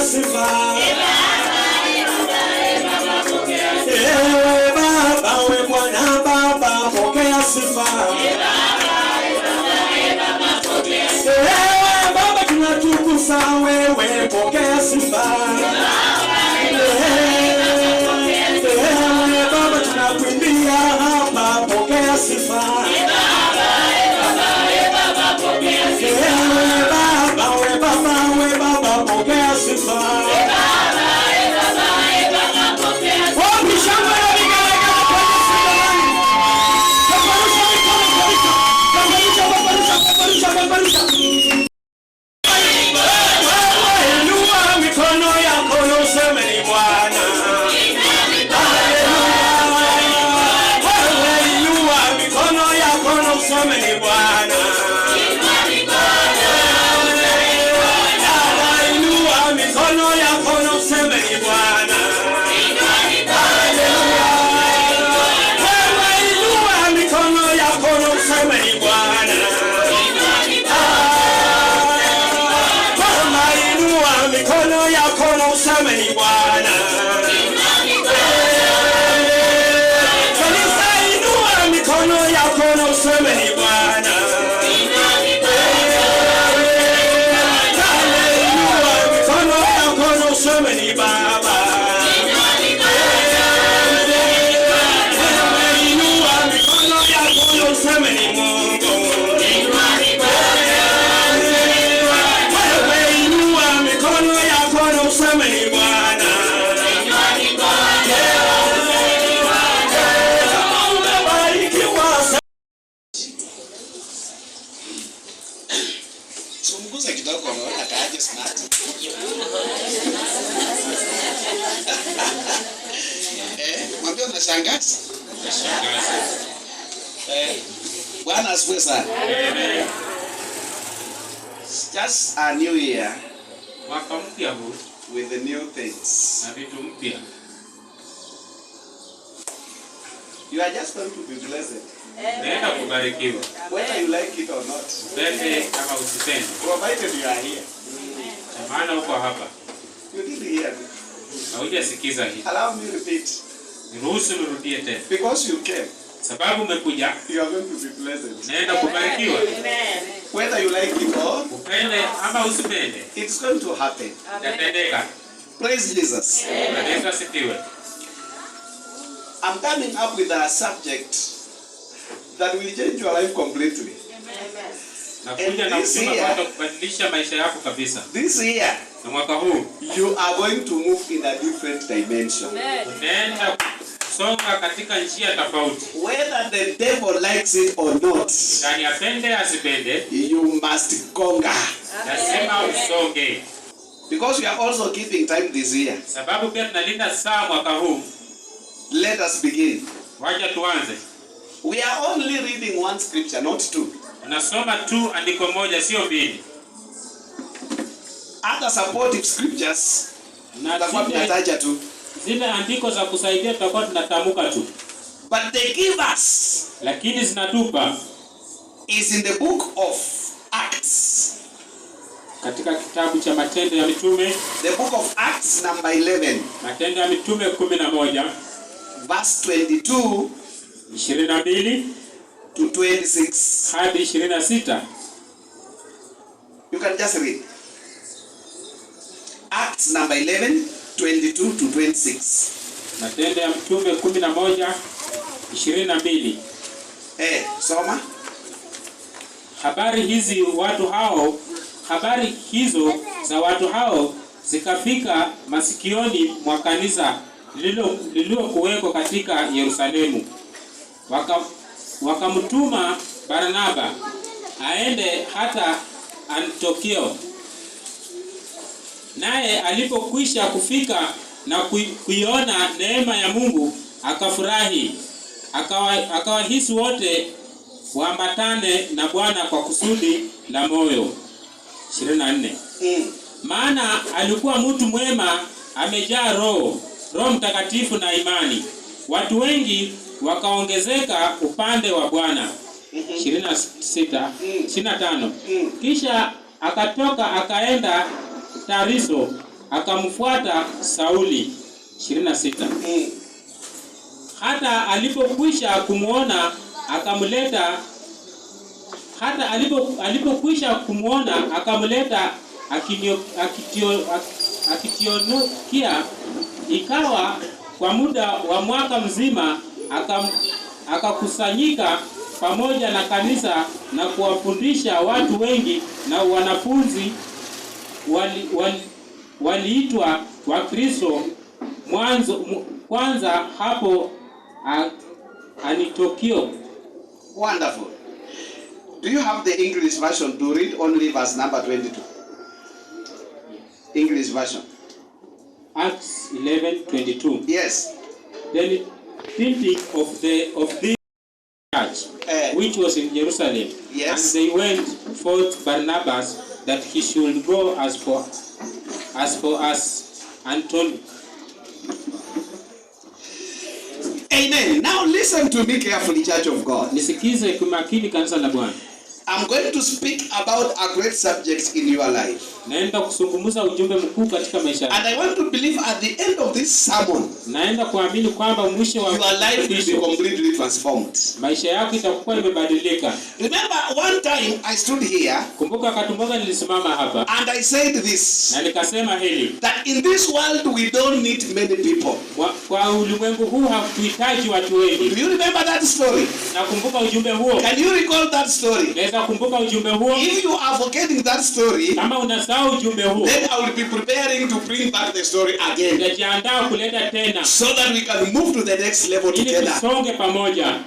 sifa. Ewe Baba, we Bwana Baba, pokea sifa. Ewe Baba, tunatukuza wewe, pokea sifa. Ewe Baba, tunakuimbia hapa, pokea sifa. Bwana asifiwe sana. Just a new year. Mwaka mpya huu with the new things. na vitu mpya. You are just going to be blessed. Naenda kubarikiwa. Whether you like it or not. Bende kama usipende. Provided you are here. Maana uko hapa. You didn't hear me. Haujasikiza hii. Allow me repeat. Niruhusu nirudie tena. Because you came. Sababu umekuja. You are going to be blessed. Naenda kubarikiwa. Amen. Whether you like it or upende ama usipende. It's going to happen. Itatendeka. Praise Jesus. Yesu asifiwe. I'm coming up with a subject that will change your life completely. Nakuja na kusema kwamba kubadilisha maisha yako kabisa. This year, na mwaka huu, you are going to move in a different dimension. Unaenda songa katika njia tofauti. Whether the devil likes it or not, ndani apende asipende, you must conquer. Lazima usonge. Because we are also keeping time this year. Sababu pia tunalinda saa mwaka huu. Let us begin. Wacha tuanze. We are only reading one scripture, not two. Tunasoma tu andiko moja sio mbili. Other supportive scriptures na tunataja tu. Zile andiko za kusaidia tutakuwa tunatamka tu. But they give us, lakini zinatupa, is in the book of Acts. Katika kitabu cha Matendo ya Mitume, the book of Acts number 11. Matendo ya Mitume 11 verse 22 to 26 hadi 26. You can just read. Acts number 11 22 to 26. Matendo ya Mitume 11:22. Soma. Habari hizo za watu hao zikafika masikioni mwa kanisa lililokuweko katika Yerusalemu. Wakamtuma Barnaba aende hata Antiokia. Naye alipokwisha kufika na kuiona neema ya Mungu, akafurahi. Akawahisi wote waambatane na Bwana kwa kusudi la moyo. 24. Maana alikuwa mtu mwema, amejaa Roho Mtakatifu na imani. Watu wengi wakaongezeka upande wa Bwana. 25. Kisha akatoka akaenda Tariso, akamfuata Sauli. 26. Hata alipokwisha kumuona akamleta akitionukia. Ikawa kwa muda wa mwaka mzima akakusanyika pamoja na kanisa na kuwafundisha watu wengi, na wanafunzi waliitwa Wakristo kwanza hapo Antiokia. Wonderful. Do you have the English version to read only verse number 22? English version. Acts 11:22. Yes. Then thinking of this church, which was in Jerusalem, yes. And they went forth Barnabas that he should go as for Antioch. Amen. Now listen to me carefully, Church of God. Nisikize kumakini kanisa la Bwana. I'm going to speak about a great subject in your life. Naenda kusungumuza ujumbe mkuu katika maisha yako. And I want to believe at the end of this sermon, naenda kuamini kwamba mwisho wa your life will be completely transformed. Maisha yako itakuwa imebadilika. Remember one time I stood here. Kumbuka wakati mmoja nilisimama hapa. And I said this. Na nikasema hili. That in this world we don't need many people. Kwa ulimwengu huu hatuhitaji watu wengi. Do you remember that story? Nakumbuka ujumbe huo. Can you recall that story? Naweza kumbuka ujumbe huo. If you are forgetting that story, kama unasahau ujumbe huo, then I will be preparing to bring back the story again. Najiandaa kuleta tena. So that we can move to the next level together. Ili tusonge pamoja.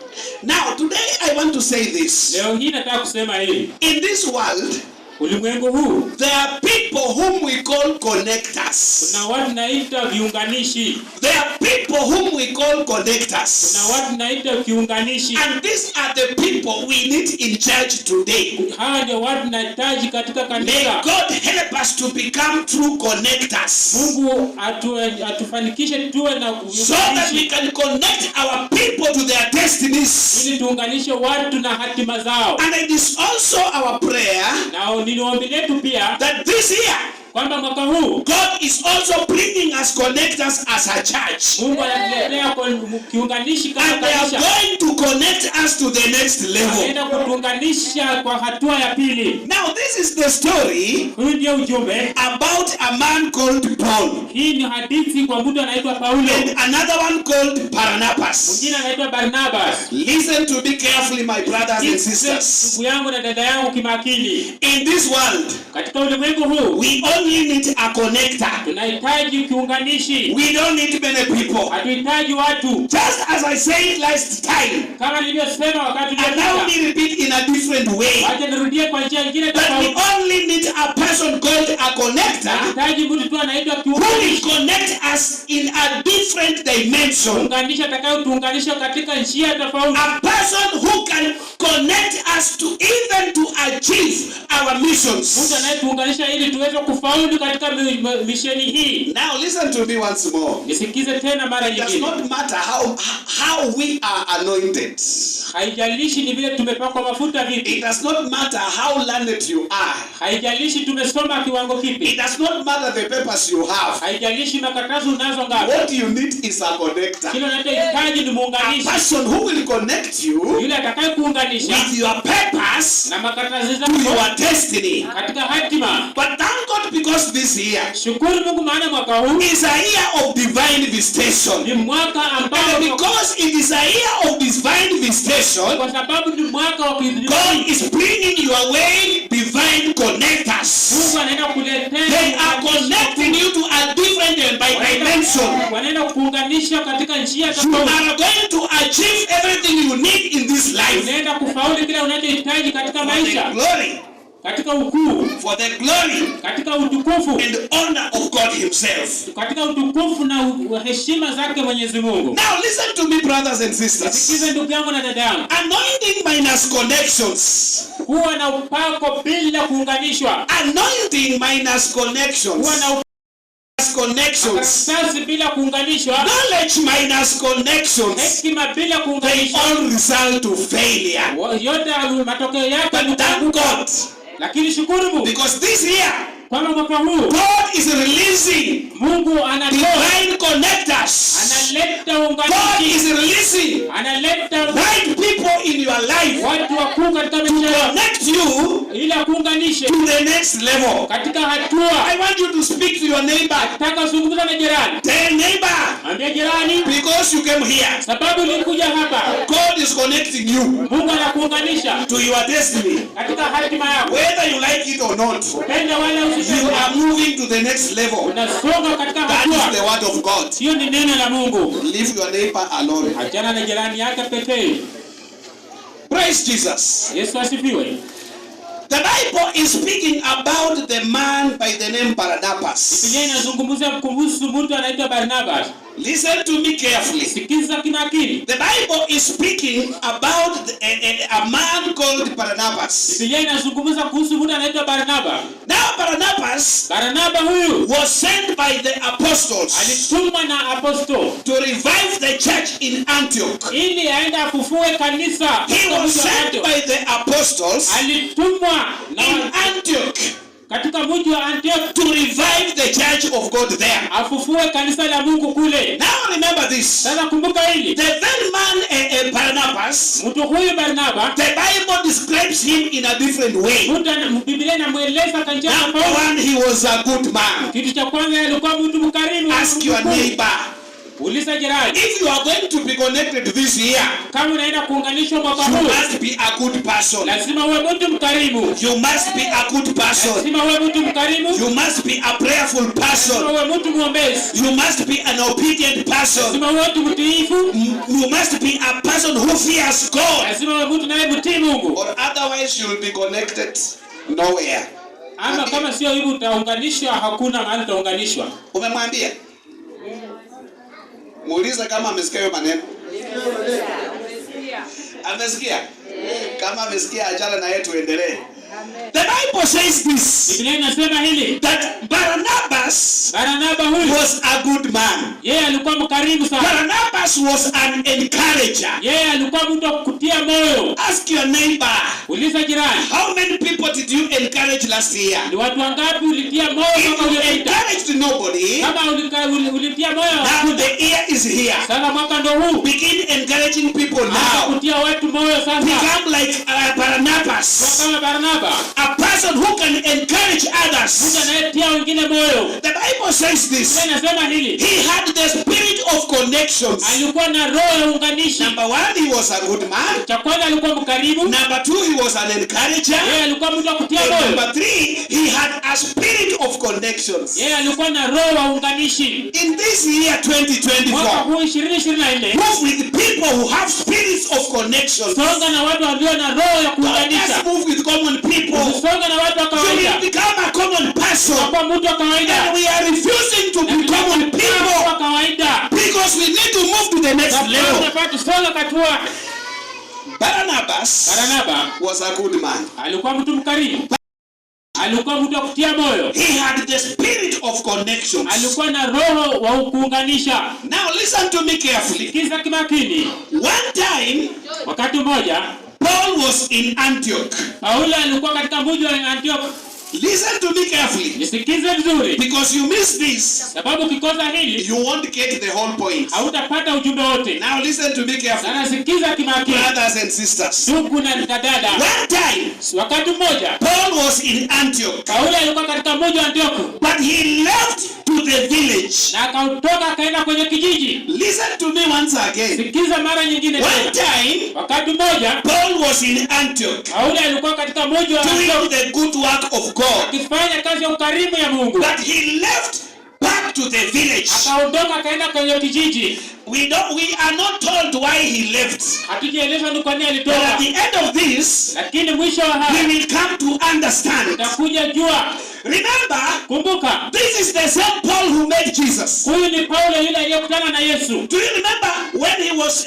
Now today I want to say this. Leo hii nataka kusema hili. In this world, ulimwengu huu, there are people whom we call connectors. Kuna watu naita viunganishi. There are people whom we call connectors. Kuna watu naita viunganishi. And these are the people we need in church today. Hawa ndio watu nahitaji katika kanisa. May God help us to become true connectors. Mungu atufanikishe tuwe na viunganishi. So that we can connect our people to their destinies. Ili tuunganishe watu na hatima zao. And it is also our prayer. Na ni ombi letu pia that this year kwamba mwaka huu God is also bringing us connectors as a church. Mungu anatuletea kiunganishi kama kanisa. And they are going to connect us to the next level. Anaenda kutuunganisha kwa hatua ya pili. Now this is the story about a man called Paul. Hii ni hadithi kwa mtu anaitwa Paulo. And another one called Barnabas. Mwingine anaitwa Barnabas. Listen to me carefully, my brothers and sisters. Ndugu yangu na dada yangu kimakini. In this world, katika ulimwengu huu, we only need a connector. Tunahitaji kiunganishi. We don't need many people. Hatuhitaji watu. Just as I said last time. Kama nilivyosema wakati uliopita. And now me repeat in a different way. Wacha nirudie kwa njia nyingine tofauti. But we only need a person called a connector. Tunahitaji mtu tu anaitwa kiunganishi. Who will connect us in a different dimension. Kiunganishi atakayotuunganisha katika njia tofauti. A person who can connect us to even to achieve our missions. Mtu anayetuunganisha ili tuweze kufaulu katika misheni hii. Now listen to me once more. Nisikize tena mara nyingine. It does not matter how we are anointed. Haijalishi ni vile tumepakwa mafuta vipi. It does not matter how learned you are. Haijalishi tumesoma kiwango kipi. It does not matter the papers you have. Haijalishi makaratasi unazo ngapi. What you need is a connector. Kile unachohitaji ni muunganishi. A person who will connect you. Yule atakayekuunganisha with your papers na makaratasi zako to your destiny. Katika hatima. But thank God because this year. Shukuru Mungu maana mwaka huu is a year of divine visitation. Ni mwaka ambao because it is a year of divine visitation. Kwa sababu ni mwaka wa God is bringing your way divine connectors. Mungu anaenda kuletea. They are connecting you to a different dimension. Wanaenda kuunganisha katika njia tofauti. You are going to achieve everything you need in this life. Unaenda kufaulu kile unachohitaji katika maisha. Glory. Katika ukuu. For the glory. Katika utukufu. And the honor of God himself. Katika utukufu na heshima zake Mwenyezi Mungu. Now listen to me, brothers and sisters. Sikiza ndugu yangu na dada yangu. Anointing minus connections. Kuwa na upako bila kuunganishwa. Anointing minus connections. Kuwa na connections. Karatasi bila kuunganishwa. Knowledge minus connections. Hekima bila kuunganishwa. They all result to failure. Yote matokeo yake ni kuanguka. Lakini shukuru Mungu. Because this year Kwamba mwaka huu God is releasing Mungu anatoa divine connectors. analeta God unganishi, is releasing analeta right people in your life watu wakuu katika maisha yako connect you ili akuunganishe to the next level. katika hatua. I want you to speak to your neighbor. Nataka zungumza na jirani. Tell neighbor, Ambia jirani, because you came here, sababu ulikuja hapa, God is connecting you Mungu anakuunganisha to your destiny. katika hatima yako. Whether you like it or not, Penda wala you usipende, are moving to the next level. unasonga katika That is the hatua. word of God. Hiyo ni neno la Mungu. Leave your neighbor alone. Achana na jirani yake pekee. Praise Jesus. Yesu asifiwe. The Bible is speaking about the man by the name Barnabas. Biblia inazungumzia kuhusu mtu anaitwa Barnabas. Listen to me carefully. Sikiza kimakini. The Bible is speaking about a man called Barnabas. Biblia inazungumza kuhusu mtu anaitwa Barnaba. Now Barnabas Barnaba huyu was sent by the apostles alitumwa na apostol to revive the church in Antioch. ili aende afufue kanisa. He was sent by the apostles Alitumwa in na Antioch katika mji wa Antioch to revive the church of God there. afufue kanisa la Mungu kule. Now remember this. Sasa kumbuka hili. The very man Barnabas, Mtu huyu Barnaba, the Bible describes him in a different way. Biblia inamweleza kwa njia Number tofauti. one, he was a good man. Kitu cha kwanza alikuwa mtu mkarimu. Ask your neighbor. Uliza jirani. If you are going to be connected this year, Kama unaenda kuunganishwa mwaka you huu, must be a good person. lazima uwe mtu mkarimu. You must be a good person. Lazima uwe mtu mkarimu. You must be a prayerful Lazima person. uwe mtu mwombezi. You must be an obedient person. Lazima uwe mtu mtiifu. You must be a person who fears God. Lazima uwe mtu anayemtii Mungu. Or otherwise you will be connected nowhere. Ama kama sio hivyo utaunganishwa, hakuna mahali utaunganishwa. Umemwambia? Muulize kama amesikia hiyo maneno. Amesikia? Kama amesikia, ajala na yetu tuendelee. The Bible says this. Biblia inasema hili. That Barnabas huyu was a good man. yeye alikuwa mkarimu sana. Barnabas was an encourager. Yeye alikuwa mtu wa kutia moyo. Ask your neighbor. Uliza jirani. How many people did you encourage last year? Ni watu wangapi ulitia moyo If kama you uliita? encouraged nobody, Kama ulitia moyo. now the year is here. Sasa mwaka ndo huu. Begin encouraging people now. Kutia watu moyo sasa. Become like Barnabas. Kama Barnaba. A person who can encourage Mtu others. anayetia wengine moyo. The Bible says this. Inasema hili. He had the spirit of connections. Alikuwa na roho ya unganishi. Number one, he was a good man. Cha kwanza alikuwa mkarimu. Number two, he was an encourager. Yeye alikuwa mtu wa kutia And moyo. number three, he had a spirit of connections. Yeye alikuwa na roho ya unganishi. In this year Mwaka 2024, huu 2024 move with people who have spirits of connections. songa na watu walio na roho ya Don't kuunganisha. just move with common people. Songa na watu wa You kawaida. will become a common person. Kwa mtu wa kawaida. And we are refusing to be common Mtu people wa kawaida. because we need to move to the next level. Tunapaswa tusonge katua. Barnabas Barnaba was a good man. alikuwa mtu mkarimu. Alikuwa mtu wa kutia moyo. He had the spirit of connections. Alikuwa na roho wa kuunganisha. Now listen to me carefully. Sikiza kimakini. One time, Wakati mmoja Paul was in Antioch. Paulo alikuwa katika mji wa Antioch. Listen to me carefully. Nisikize vizuri. Because you miss this, Sababu ukikosa hili, you won't get the whole point. hautapata ujumbe wote. Now listen to me carefully. Sasa sikiza kimakini. Brothers and sisters. Ndugu na dada. One time, Wakati mmoja Paul was in Antioch. Paulo alikuwa katika mji wa Antioch. But he left to the village. Na akatoka akaenda kwenye kijiji. Listen to me once again. Sikiza mara nyingine One tena. time, Wakati mmoja Paul was in Antioch Paulo alikuwa katika mji wa Antioch doing the good work of God. akifanya kazi ya ukarimu ya Mungu. But he left back to the village. Akaondoka akaenda kwenye kijiji. We are not told why he left. Hatujaelezwa ni kwa nini But at alitoka. the end of this, Lakini mwisho wa we haya will come to understand. utakuja jua. Remember, Kumbuka, this is the same Paul who met Jesus. huyu ni Paulo yule aliyekutana na Yesu. Do you remember when he was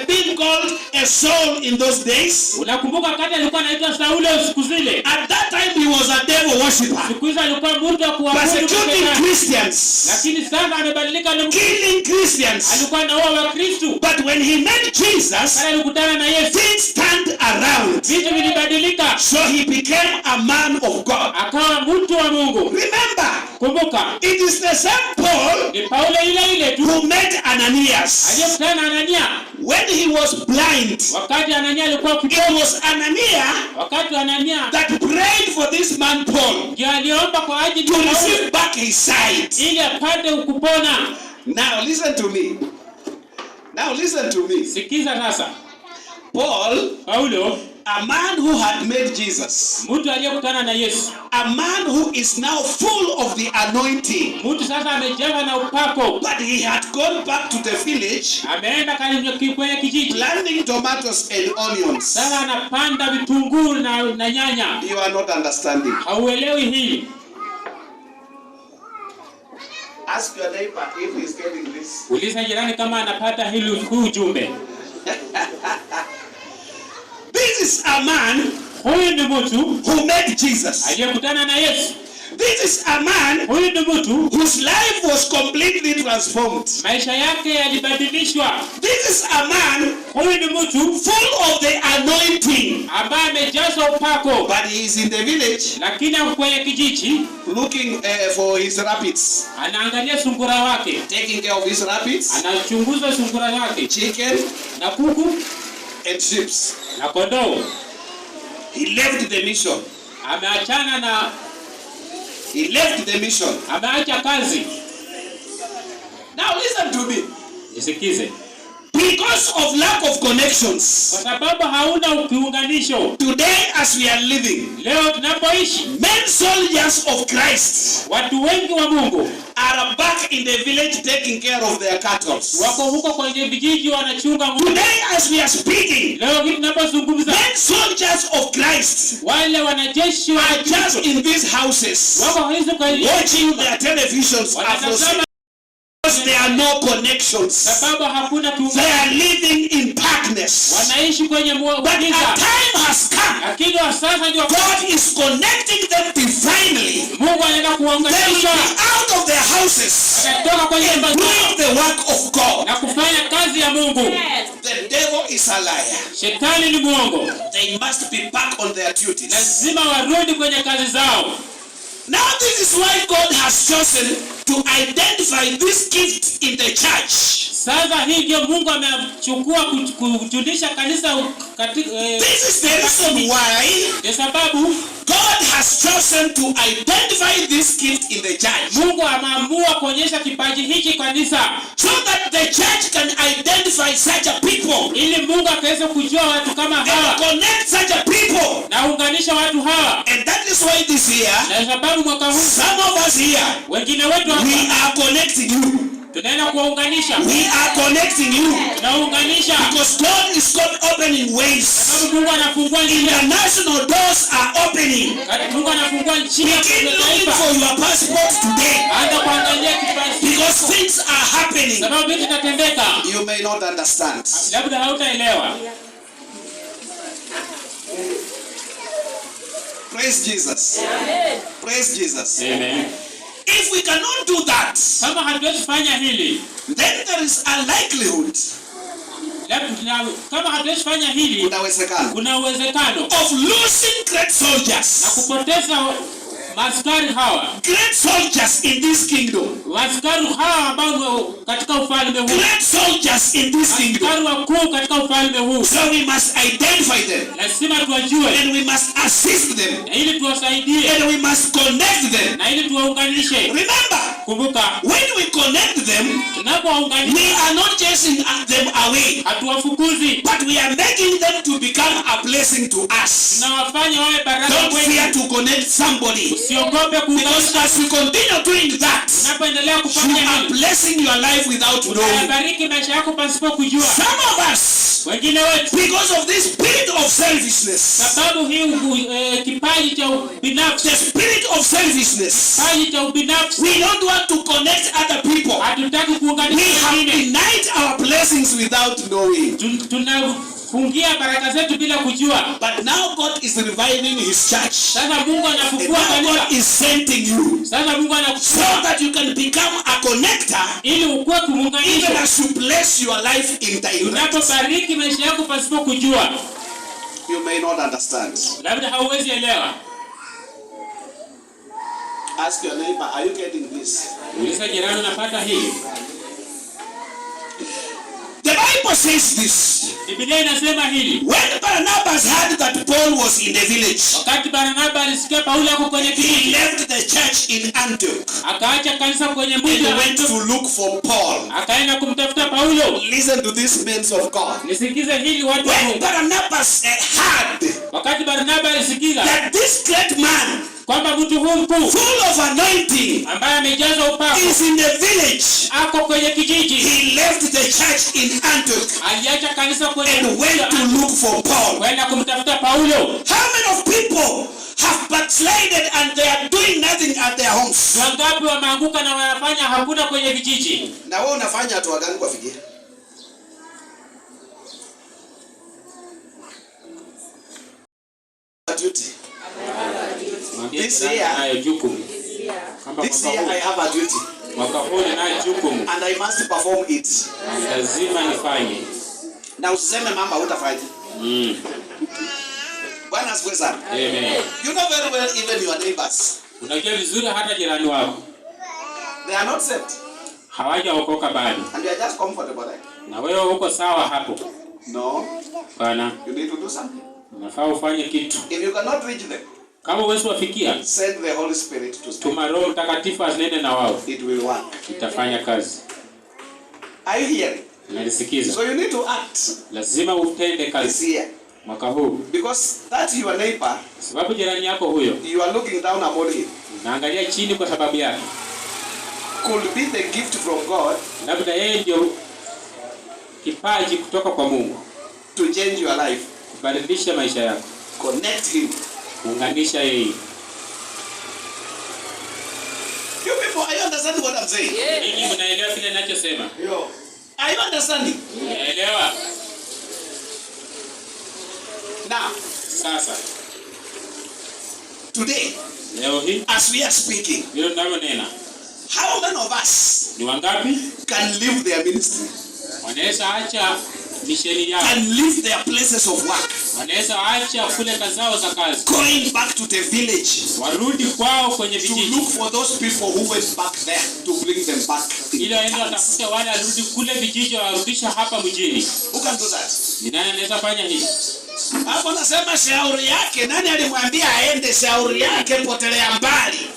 being called a Saul in those days? Unakumbuka wakati alikuwa anaitwa Saulo siku zile? At that time he was a devil worshipper, Siku hizo alikuwa mtu wa kuabudu persecuting Shetani. Christians, Lakini sasa amebadilika, ni killing Christians. alikuwa anaua Wakristo. But when he met Jesus, Pale alikutana na Yesu, things turned around. vitu vilibadilika. So he became a man of God. Akawa mtu wa wa Mungu. Remember, Kumbuka, it is the same Paul ni Paulo ile tu who met Ananias. aliyekutana Anania. When he was blind, Wakati Anania alikuwa it kipofu, was Ananias wakati Anania that prayed for this man Paul ndiye aliomba kwa ajili to ya Paulo receive back his sight. ili apate kupona. Now listen to me. Now listen to me. Sikiza sasa. Paulo, a man who had met Jesus, mtu aliyekutana na Yesu, a man who is now full of the anointing, mtu sasa amejawa na upako, but he had gone back to the village, ameenda kwenye kijiji, planting tomatoes and onions. sasa anapanda vitunguu na nyanya. You are not understanding. Hauelewi hili. Ask your neighbor if he is getting this. Uliza jirani kama anapata hili ujumbe. This is a man Huyu ni mtu who met Jesus. aliyekutana na Yesu. This is a man Huyu ni mtu whose life was completely transformed. maisha yake yalibadilishwa. This is a man Huyu ni mtu full of the anointing, ambaye amejazwa upako, but he is in the village lakini kwenye kijiji looking for his rabbits, anaangalia sungura wake, taking care of his rabbits, anachunguza sungura wake, chicken na kuku and sheep. na kondoo. He left the mission. He left the mission. Ameacha kazi. Now listen to me. Nisikize. Because of lack of connections, Kwa sababu hauna ukiunganisho, today as we are living, leo tunapoishi, men soldiers of Christ watu wengi wa Mungu are back in the village taking care of their cattle. wako huko kwenye vijiji wanachunga ng'ombe. Today as we are speaking, Leo hivi tunapozungumza, men soldiers of Christ wale wanajeshi wa are just in these houses wako hizo kwa watching their televisions wanatazama, because there are no connections. sababu hakuna They are living in darkness. wanaishi kwenye But a giza. time has come. Lakini wa sasa ndio God is connecting them divinely. Mungu anaenda They will kuwaunganisha, be out of their houses watatoka kwenye and nyumba zao doing the work of God. na kufanya kazi ya Mungu. The devil is a liar. Shetani ni muongo. They must be back on their duties. Lazima warudi kwenye kazi zao. Now this is why God has chosen to identify this gift in the church. Sasa hii ndio Mungu amechukua kujundisha kanisa katika This is the reason why kwa sababu God has chosen to identify this gift in the church, Mungu ameamua kuonyesha kipaji hiki kanisa, so that the church can identify such a people ili Mungu akaweze kujua watu kama hawa and connect such a people. na unganisha watu hawa. And that is why this year, Na sababu mwaka huu some of us here, wengine wetu we hapa are connecting you. tunaenda kuwaunganisha. We are connecting you. Tunaunganisha Because God is opening ways. sababu Mungu anafungua njia. International doors are opening. Mungu anafungua njia Begin kwa looking taifa. for your passport today. Anza kuangalia kipaji Because things are happening. sababu vitu vinatendeka. You may not understand. Labda hautaelewa. Praise Jesus. Amen. Praise Jesus. Amen. If we cannot do that, Kama hatuwezi fanya hili, then there is a likelihood, kama hatuwezi fanya hili, kuna uwezekano of losing great soldiers. na kupoteza maskari hawa. Great soldiers in this kingdom. Maskari hawa ambao katika ufalme huu. Great soldiers in this kingdom. Maskari wakuu katika ufalme huu. So we must identify them. Lazima tuwajue. And we must assist them. Na ili tuwasaidie. And we must connect them. Na ili tuwaunganishe. Remember, kumbuka, when we connect them, tunapowaunganisha, we are not chasing them away. Hatuwafukuzi. But we are making them to become a blessing to us. Tunawafanya wawe baraka kwetu. Don't fear to connect somebody. Usiogope kuunganisha. Because as we continue doing that, unapoendelea you kufanya are blessing your life without knowing. unabariki maisha yako pasipo kujua. Some of us, wengine wetu, because of this spirit of selfishness, sababu hii kipaji cha ubinafsi, the spirit of selfishness, kipaji cha ubinafsi, we don't want to connect other people. hatutaki kuunganisha We have wengine. denied our blessings without knowing. Tunafungia baraka zetu bila kujua. But now God is reviving His church. Sasa Mungu And anafungua now kanisa. God is sending you Sasa Mungu so anakufungua that you can become a connector, ili ukue even kumuunganisha. as you bless your life in direct. Unapobariki maisha yako pasipo kujua. You may not understand. Labda hauwezi elewa. Ask your neighbor, are you getting this? Uliza jirani, unapata hili? The Bible says this. Biblia inasema hili. When Barnabas heard that Paul was in the village, Wakati Barnaba alisikia Paulo yuko kwenye kijiji, he left the church in Antioch akaacha kanisa kwenye mji and went to look for Paul. akaenda kumtafuta Paulo. Listen to these men of God. Nisikize hili watu wa When Mungu. Barnabas heard Wakati Barnaba alisikia that this great man, kwamba mtu huyu mkuu full of anointing, ambaye amejazwa upako is in the village, ako kwenye kijiji, he left the church in Antioch aliacha kanisa kwenye and went to look for Paul. kwenda kumtafuta Paulo. How many of people have backslided and they are doing nothing at their homes? Wangapi wameanguka na wanafanya hakuna kwenye vijiji? Na wewe unafanya hatua gani kwa fikia? Duty. This year I have a duty. And I must perform it. Lazima nifanye. Na usiseme mama hutafanya. Bwana asifiwe sana. Amen. You know very well even your neighbors. Unajua vizuri hata jirani wako. They are not saved. Hawajaokoka bado. And you are just comfortable like. Na wewe uko sawa hapo. No. Bwana. You need to do something. Unafaa ufanye kitu. If you cannot reach them, kama uwezo wafikia, send the Holy Spirit to speak. Tuma Roho Mtakatifu azinene na wao. It will work. Itafanya kazi. Are you hearing? Nalisikiza. So you need to act. Lazima utende kazi. This year. Mwaka huu. Because that your neighbor, sababu jirani yako huyo, you are looking down upon him, naangalia chini kwa sababu yake, could be the gift from God, labda yeye ndio kipaji kutoka kwa Mungu to change your life, kubadilisha maisha yako. Connect him, unganisha yeye. You people, are you understanding what I'm saying? Ninyi mnaelewa kile ninachosema? Are you understanding? Naelewa. Now, sasa, today, leo hii, as we are speaking, ndio tunavyonena, how many of us ni wangapi can leave their ministry, wanaweza acha misheni yao, can leave their places of work, wanaweza acha kule kazao za kazi, going back to the village, warudi kwao kwenye vijiji, to look for those people who went back there, to bring them back, ili waende watafute wale warudi kule vijiji warudisha hapa mjini? Who can do that? Ni nani anaweza fanya hivi? Hapo nasema shauri yake, nani alimwambia aende shauri yake potelea mbali?